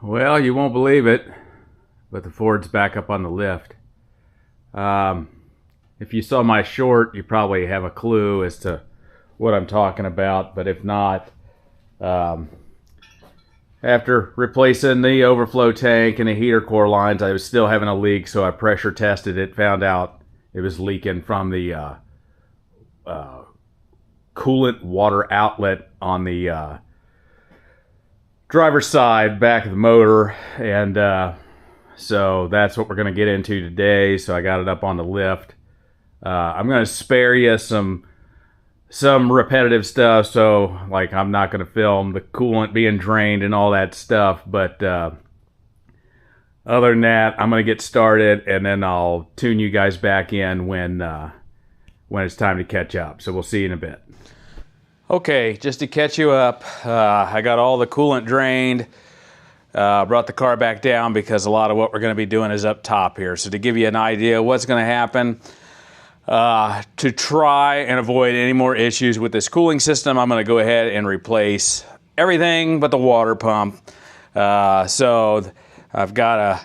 Well, you won't believe it, but the Ford's back up on the lift. If you saw my short, you probably have a clue as to what I'm talking about, but if not, after replacing the overflow tank and the heater core lines, I was still having a leak, so I pressure tested it, found out it was leaking from the coolant water outlet on the driver's side back of the motor, and so that's what we're going to get into today. So I got it up on the lift. I'm going to spare you some repetitive stuff, so like I'm not going to film the coolant being drained and all that stuff, but other than that, I'm going to get started, and then I'll tune you guys back in when it's time to catch up. So we'll see you in a bit. Okay, just to catch you up, I got all the coolant drained, brought the car back down because a lot of what we're going to be doing is up top here. So to give you an idea of what's going to happen, to try and avoid any more issues with this cooling system, I'm going to go ahead and replace everything but the water pump. So I've got a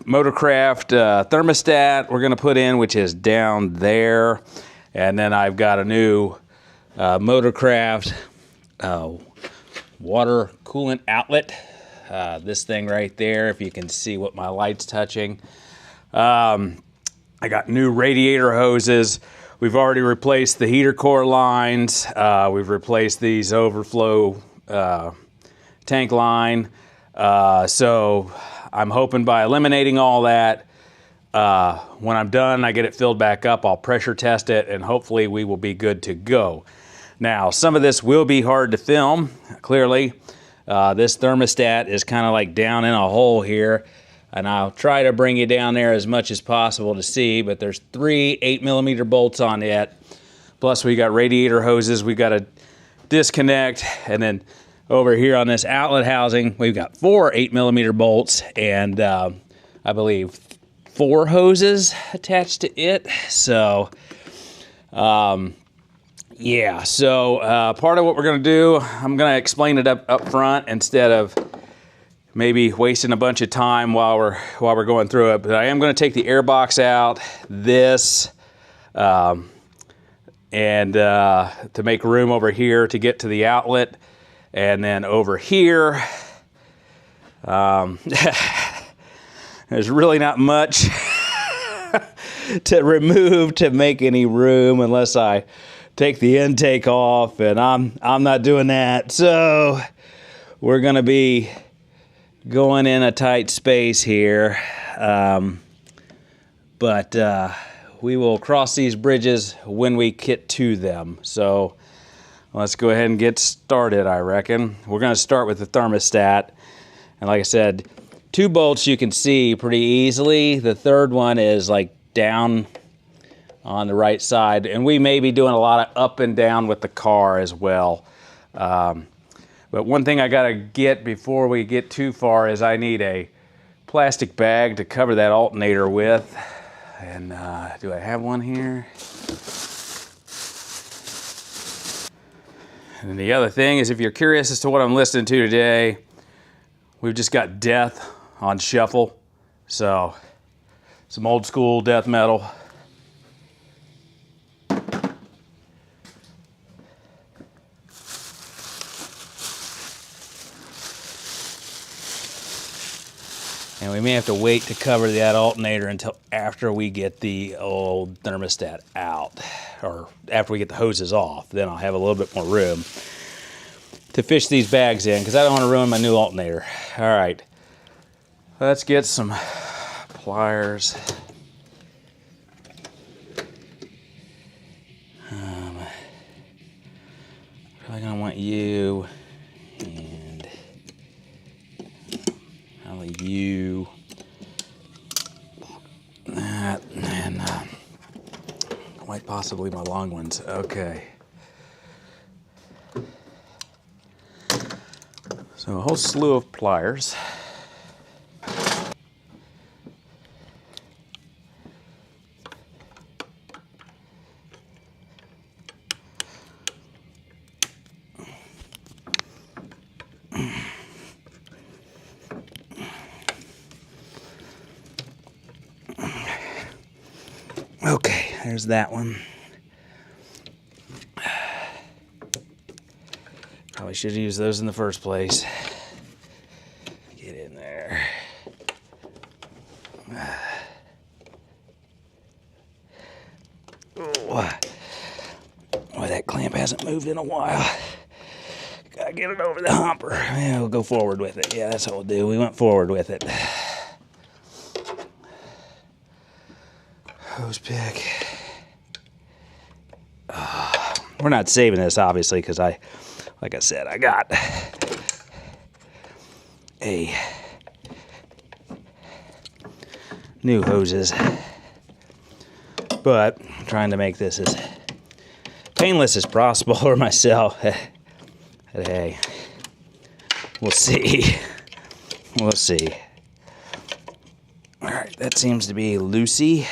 Motorcraft thermostat we're going to put in, which is down there. And then I've got a new Motorcraft water coolant outlet. This thing right there, if you can see what my light's touching. I got new radiator hoses. We've already replaced the heater core lines. We've replaced these overflow tank line. So I'm hoping by eliminating all that, when I'm done, I get it filled back up, I'll pressure test it, and hopefully we will be good to go. Now, some of this will be hard to film, clearly. This thermostat is kind of like down in a hole here, and I'll try to bring you down there as much as possible to see, but there's 3 8mm bolts on it. Plus we got radiator hoses we got to disconnect, and then over here on this outlet housing, we've got 4 8mm bolts, and I believe 4 hoses attached to it. So, yeah, so part of what we're going to do, I'm going to explain it up front instead of maybe wasting a bunch of time while we're going through it. But I am going to take the air box out, this, and to make room over here to get to the outlet. And then over here, there's really not much to remove to make any room unless I take the intake off, and I'm not doing that. So we're going to be going in a tight space here, but we will cross these bridges when we get to them. So let's go ahead and get started, I reckon. We're going to start with the thermostat, and like I said, 2 bolts you can see pretty easily. The third one is like down on the right side, and we may be doing a lot of up and down with the car as well. But one thing I gotta get before we get too far is I need a plastic bag to cover that alternator with. And do I have one here? And the other thing is, if you're curious as to what I'm listening to today, we've just got death on shuffle. So some old school death metal. And we may have to wait to cover that alternator until after we get the old thermostat out, or after we get the hoses off. Then I'll have a little bit more room to fish these bags in, because I don't want to ruin my new alternator. All right, let's get some pliers. Probably gonna want you, and probably you, that, and quite possibly my long ones. Okay. So a whole slew of pliers. Okay, there's that one. Probably should have used those in the first place. Get in there. Oh, boy, that clamp hasn't moved in a while. Gotta get it over the humper. Yeah, we'll go forward with it. Yeah, that's what we'll do. We went forward with it. Hose pick. We're not saving this, obviously, because like I said, I got a new hoses. But I'm trying to make this as painless as possible for myself. But hey, we'll see. We'll see. All right, that seems to be loosey.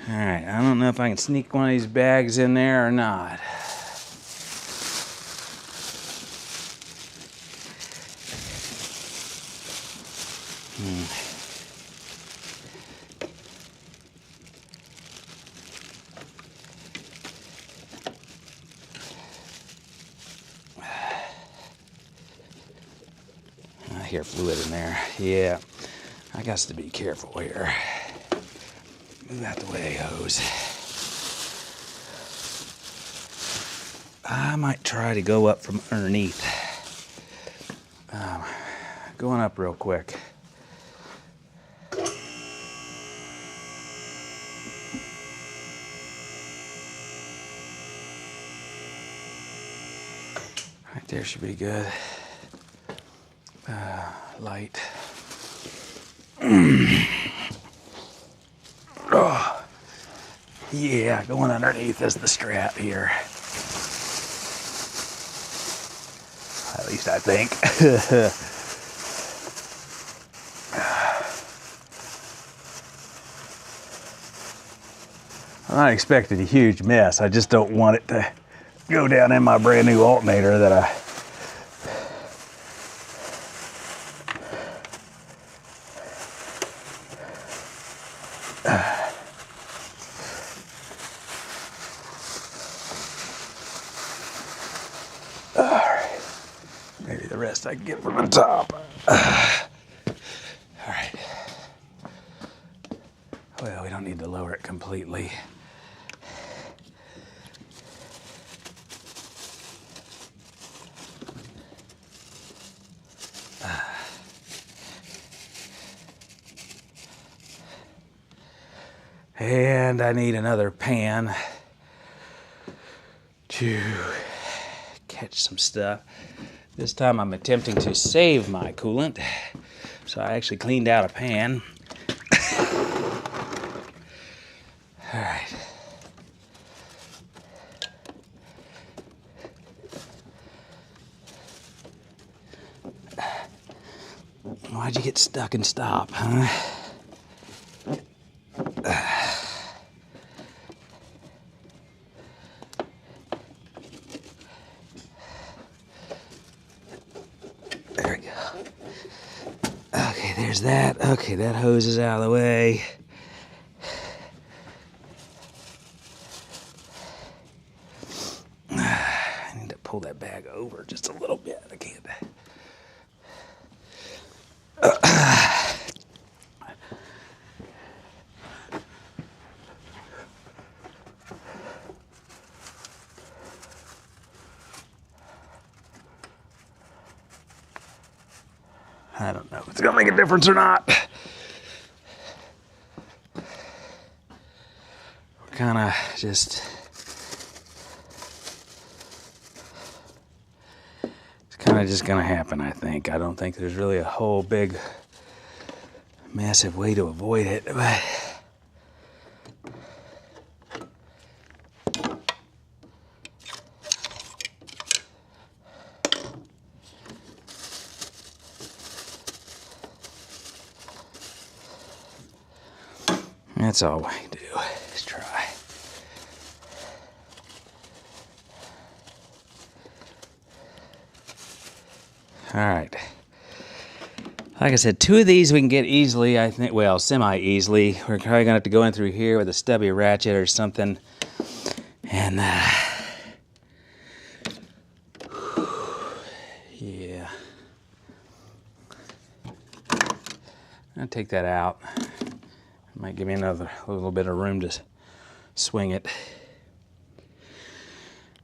All right, I don't know if I can sneak one of these bags in there or not. I hear fluid in there. Yeah, I got to be careful here. Move out the way, hose. I might try to go up from underneath. Going up real quick. Right there should be good. Light. Oh, yeah, going underneath is the strap here. At least I think. I'm not expecting a huge mess. I just don't want it to go down in my brand new alternator that I... All right. Maybe the rest I can get from the top. All right. Well, we don't need to lower it completely. And I need another pan to catch some stuff. This time I'm attempting to save my coolant. So I actually cleaned out a pan. All right. Why'd you get stuck and stop, huh? There we go. Okay, there's that. Okay, that hose is out of the way. I need to pull that bag over just a little bit. I can't. I don't know if it's gonna make a difference or not. We're kind of just... It's kind of just gonna happen, I think. I don't think there's really a whole big, massive way to avoid it, but... That's all we do, is try. All right. Like I said, 2 of these we can get easily, I think, well, semi-easily. We're probably gonna have to go in through here with a stubby ratchet or something. And, yeah. I'll take that out. Might give me a little bit of room to swing it.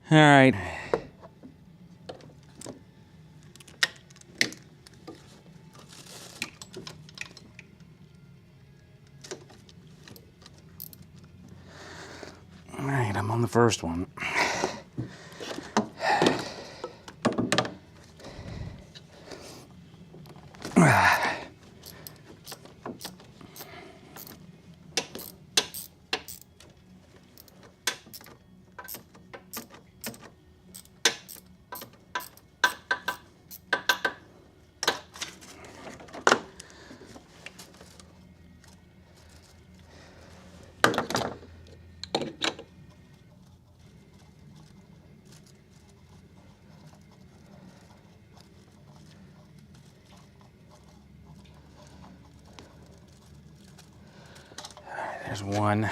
All right. All right, I'm on the first one. There's one.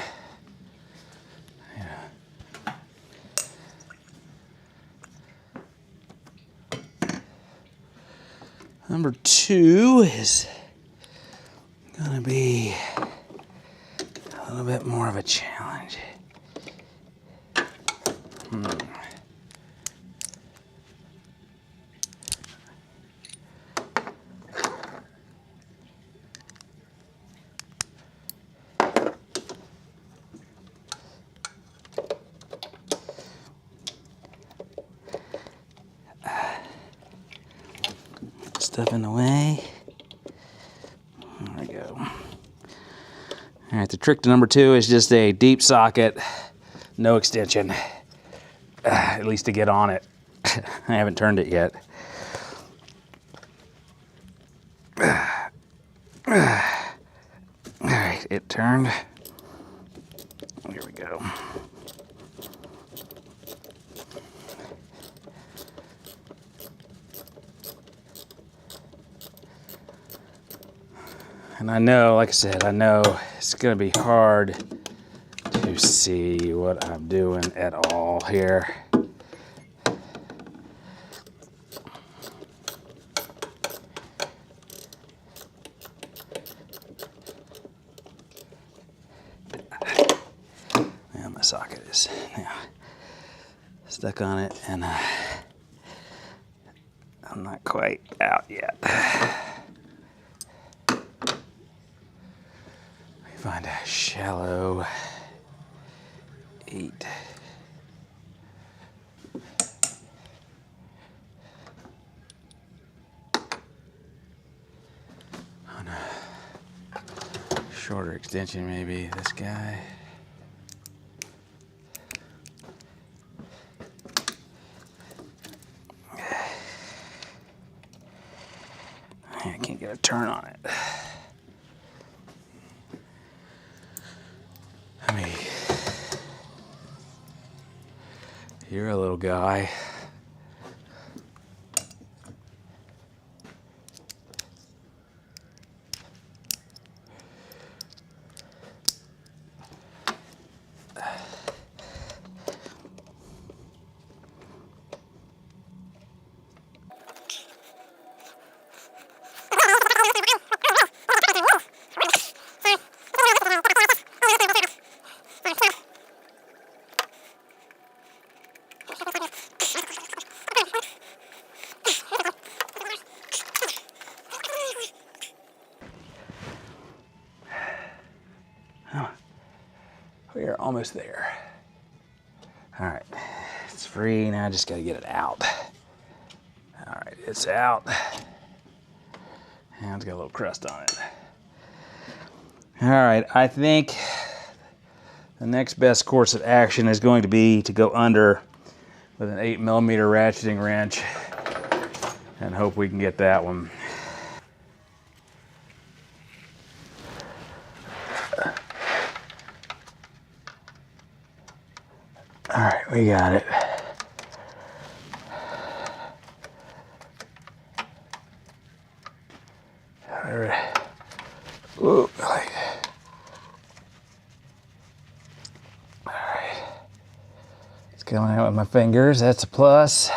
Number 2 is gonna be a little bit more of a challenge. Stuff in the way. There we go. All right, the trick to number 2 is just a deep socket, no extension, at least to get on it. I haven't turned it yet. All right, it turned. Here we go. And I know, like I said, I know it's gonna be hard to see what I'm doing at all here. And my socket is now stuck on it, and I'm not quite out yet. Find a shallow 8. On a shorter extension, maybe this guy. I can't get a turn on it. You're a little guy. We are almost there. All right, it's free now. I just got to get it out. All right, it's out. And it's got a little crust on it. All right, I think the next best course of action is going to be to go under with an 8mm ratcheting wrench and hope we can get that one. All right, we got it. All coming out with my fingers. That's a plus.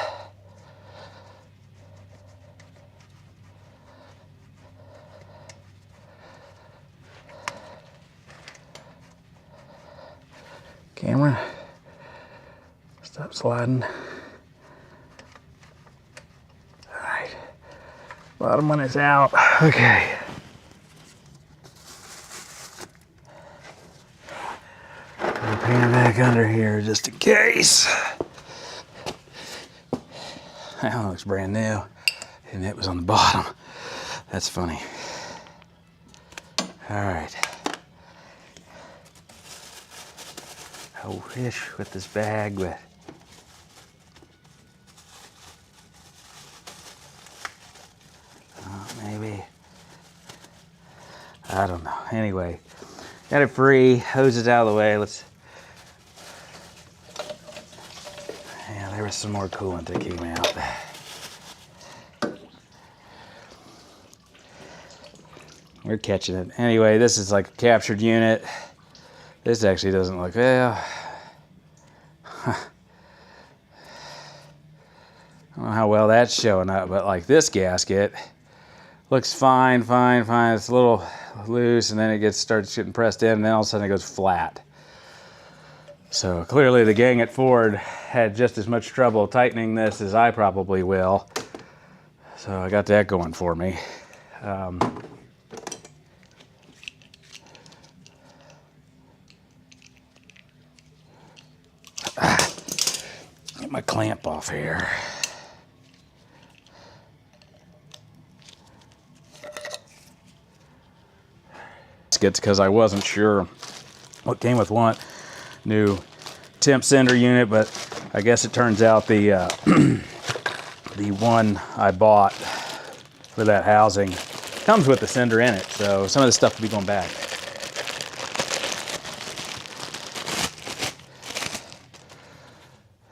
Camera, stop sliding. All right, bottom one is out. Okay. Pan back under here just in case. That one looks brand new, and it was on the bottom. That's funny. All right. I wish with this bag, but maybe. I don't know. Anyway, got it free. Hose is out of the way. Let's. Yeah, there was some more coolant that came out. We're catching it. Anyway, this is like a captured unit. This actually doesn't look, well, I don't know how well that's showing up, but like this gasket looks fine. It's a little loose, and then it starts getting pressed in, and then all of a sudden it goes flat. So clearly the gang at Ford had just as much trouble tightening this as I probably will. So I got that going for me. Get my clamp off here. It's because I wasn't sure what came with what. New temp sender unit, but I guess it turns out the the one I bought for that housing comes with the sender in it, so some of this stuff will be going back.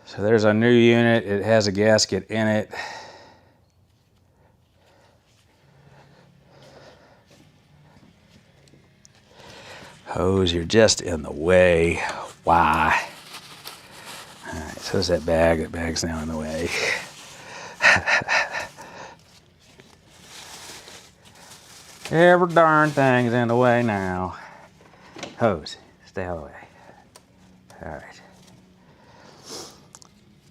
So there's our new unit. It has a gasket in it. Hose, you're just in the way. Why? All right, so is that bag. That bag's now in the way. Every darn thing's in the way now. Hose, stay out of the way. All right.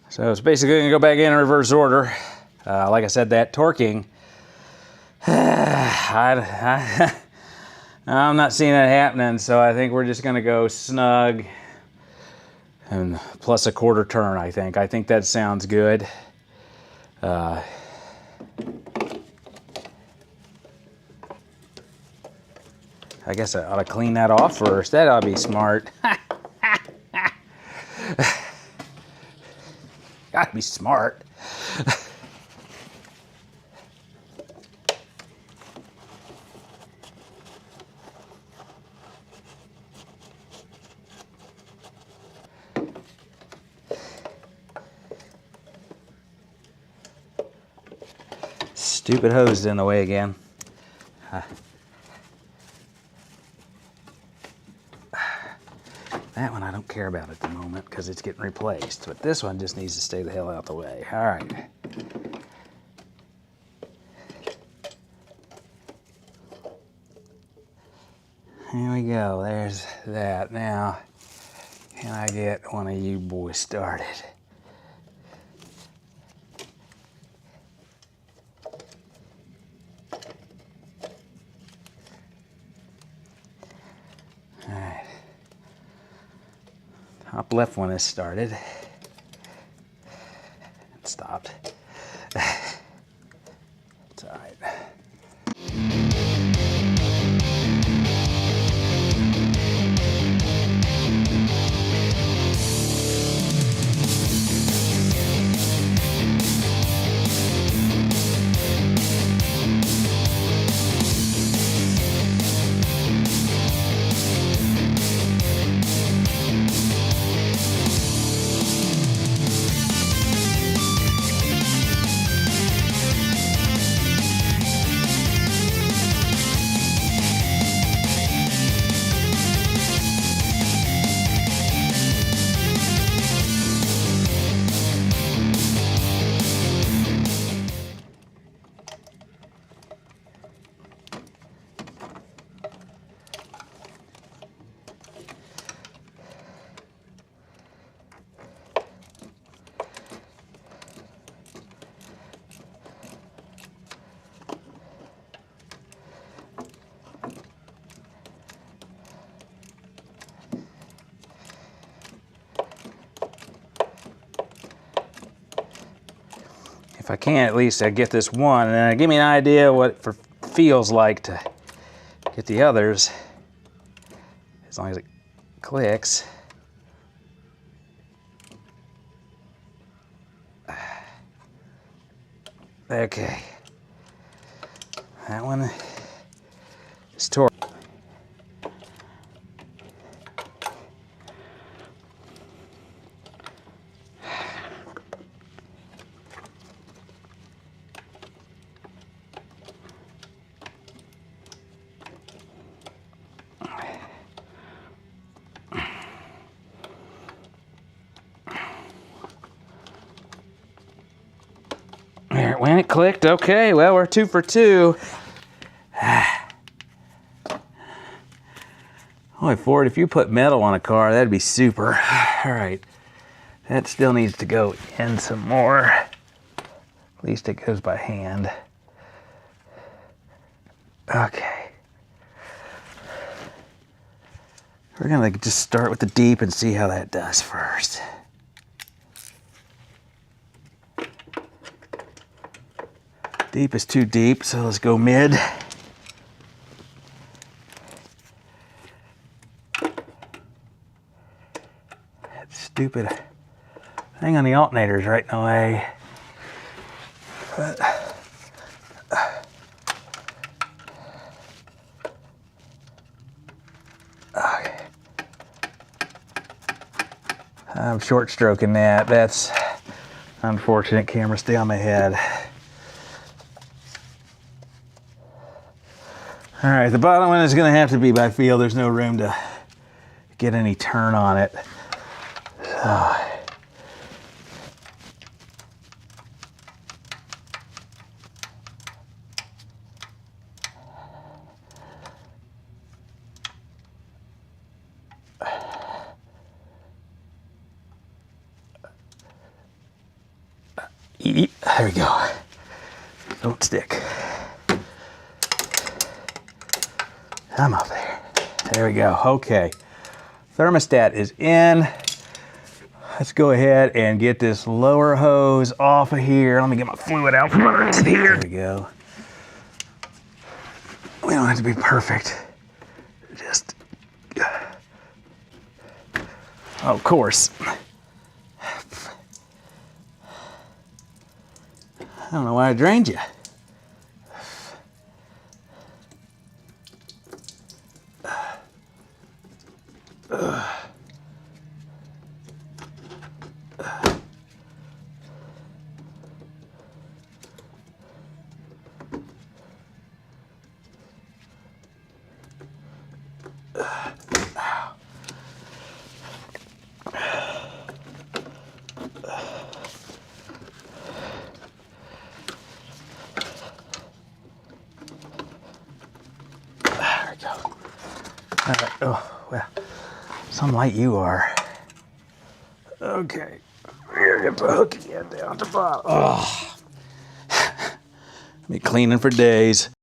So it's basically going to go back in reverse order. Like I said, that torquing, I'm not seeing that happening, so I think we're just going to go snug and plus a quarter turn, I think. I think that sounds good. I guess I ought to clean that off first. That ought to be smart. Gotta be smart. Stupid hose is in the way again. That one I don't care about at the moment because it's getting replaced, but this one just needs to stay the hell out the way. All right. Here we go. There's that. Now, can I get one of you boys started? Top left one is started. It stopped. It's all right. if I can, at least I get this one, and then give me an idea what it feels like to get the others, as long as it clicks. Okay. That one is torque. There, when it clicked, okay, well, we're 2 for 2. Boy, Ford, if you put metal on a car, that'd be super. All right, that still needs to go in some more. At least it goes by hand. Okay. We're gonna just start with the deep and see how that does first. Deep is too deep, so let's go mid. That stupid thing on the alternator's right in the way. But, okay. I'm short stroking that. That's unfortunate. Camera, stay on my head. All right, the bottom one is going to have to be by feel. There's no room to get any turn on it. So. There we go. Don't stick. I'm up there. There we go. Okay. Thermostat is in. Let's go ahead and get this lower hose off of here. Let me get my fluid out first here. There we go. We don't have to be perfect. Just, of course. I don't know why I drained you. All right. Oh, well, some light you are. Okay. Here, get the hook again down at the bottom. Oh. Be cleaning for days.